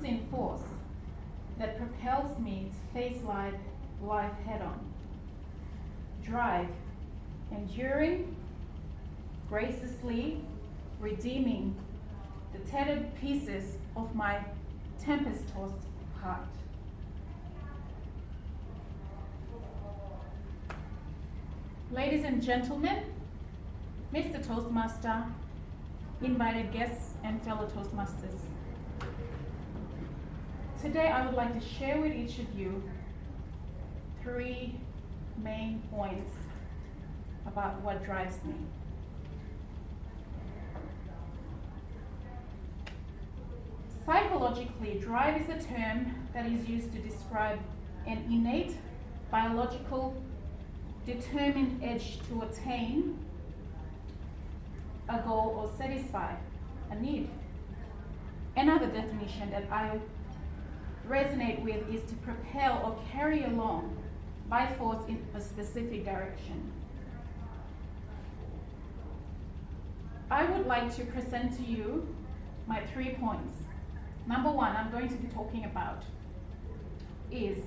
unseen force that propels me to face life head-on. Drive, enduring, graciously redeeming the tattered pieces of my tempest-tossed heart. Ladies and gentlemen, Mr. Toastmaster, invited guests and fellow Toastmasters. Today I would like to share with each of you 3 main points about what drives me. Psychologically, drive is a term that is used to describe an innate, biological, determined edge to attain a goal or satisfy a need. Another definition that I resonate with is to propel or carry along by force in a specific direction. I would like to present to you my 3 points. Number 1, I'm going to be talking about is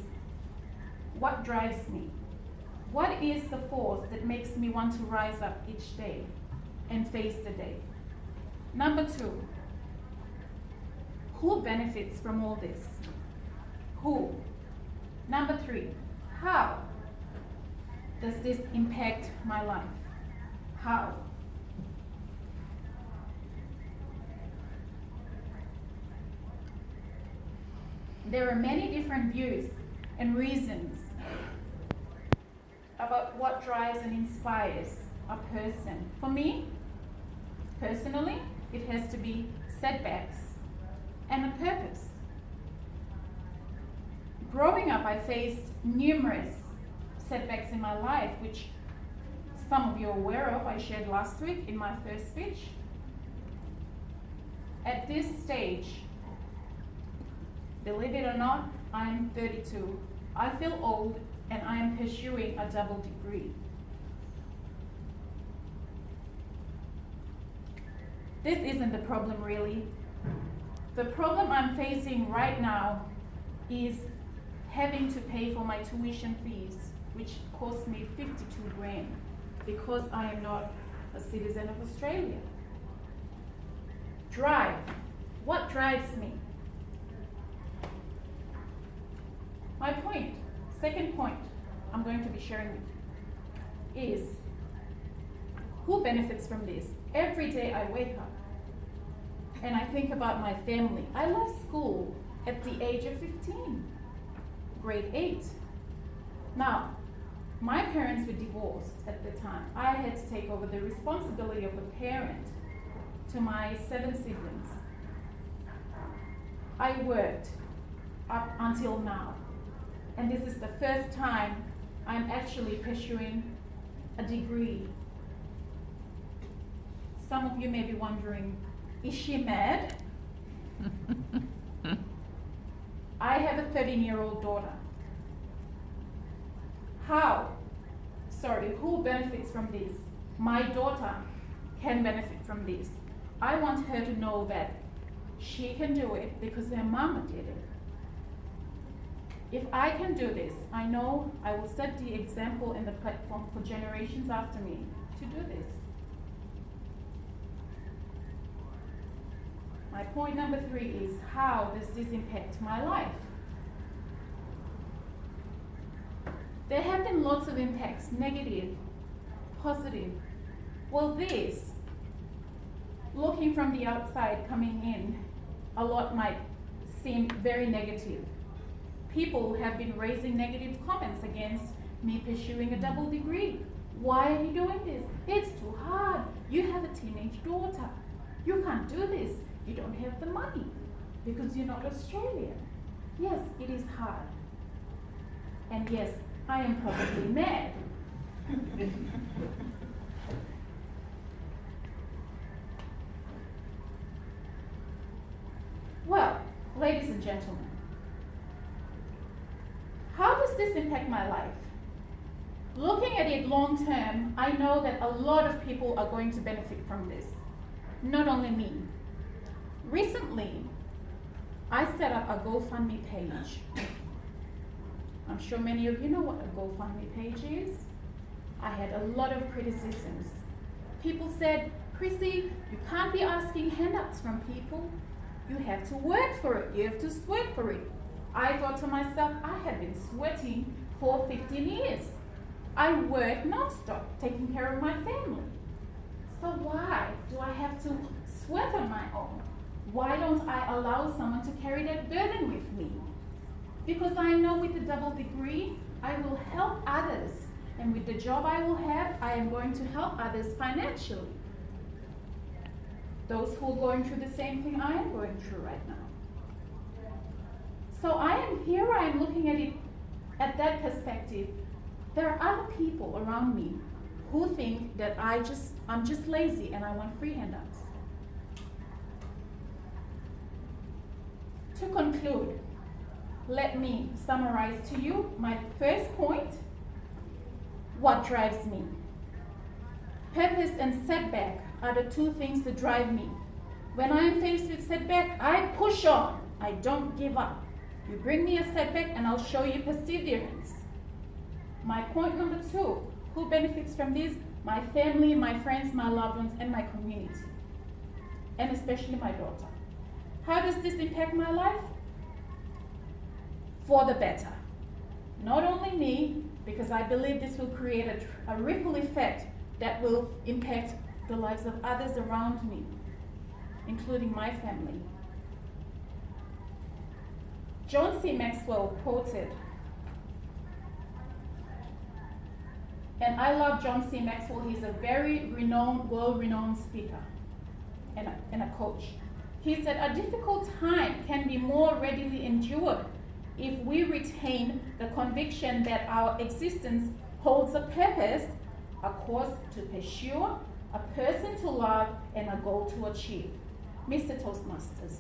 what drives me. What is the force that makes me want to rise up each day and face the day? Number 2, who benefits from all this? Who? Number 3, how does this impact my life? How? There are many different views and reasons about what drives and inspires a person. For me, personally, it has to be setbacks and a purpose. Growing up, I faced numerous setbacks in my life, which some of you are aware of. I shared last week in my first speech. At this stage, believe it or not, I'm 32. I feel old and I am pursuing a double degree. This isn't the problem really. The problem I'm facing right now is having to pay for my tuition fees, which cost me 52 grand because I am not a citizen of Australia. Drive. What drives me? My point, second point I'm going to be sharing with you is who benefits from this? Every day I wake up and I think about my family. I left school at the age of 15, grade 8. Now, my parents were divorced at the time. I had to take over the responsibility of a parent to my 7 siblings. I worked up until now. And this is the first time I'm actually pursuing a degree. Some of you may be wondering, is she mad? I have a 13-year-old daughter. Who benefits from this? My daughter can benefit from this. I want her to know that she can do it because her mama did it. If I can do this, I know I will set the example and the platform for generations after me to do this. My point number 3 is, how does this impact my life? There have been lots of impacts, negative, positive. Well, this, looking from the outside coming in, a lot might seem very negative. People have been raising negative comments against me pursuing a double degree. Why are you doing this? It's too hard. You have a teenage daughter. You can't do this. You don't have the money because you're not Australian. Yes, it is hard. And yes, I am probably mad. Well, ladies and gentlemen, how does this impact my life? Looking at it long term, I know that a lot of people are going to benefit from this. Not only me. Recently, I set up a GoFundMe page. I'm sure many of you know what a GoFundMe page is. I had a lot of criticisms. People said, Chrissy, you can't be asking handouts from people. You have to work for it. You have to sweat for it. I thought to myself, I have been sweating for 15 years. I work non-stop, taking care of my family. So why do I have to sweat on my own? Why don't I allow someone to carry that burden with me? Because I know with a double degree, I will help others. And with the job I will have, I am going to help others financially. Those who are going through the same thing I am going through right now. So I am looking at it at that perspective. There are other people around me who think that I'm just lazy and I want free handouts. To conclude, let me summarize to you my first point. What drives me? Purpose and setback are the two things that drive me. When I am faced with setback, I push on. I don't give up. You bring me a setback and I'll show you perseverance. My point number 2, who benefits from this? My family, my friends, my loved ones, and my community. And especially my daughter. How does this impact my life? For the better. Not only me, because I believe this will create a ripple effect that will impact the lives of others around me, including my family. John C. Maxwell quoted, and I love John C. Maxwell. He's a very world-renowned speaker and a coach. He said, a difficult time can be more readily endured if we retain the conviction that our existence holds a purpose, a cause to pursue, a person to love, and a goal to achieve. Mr. Toastmasters.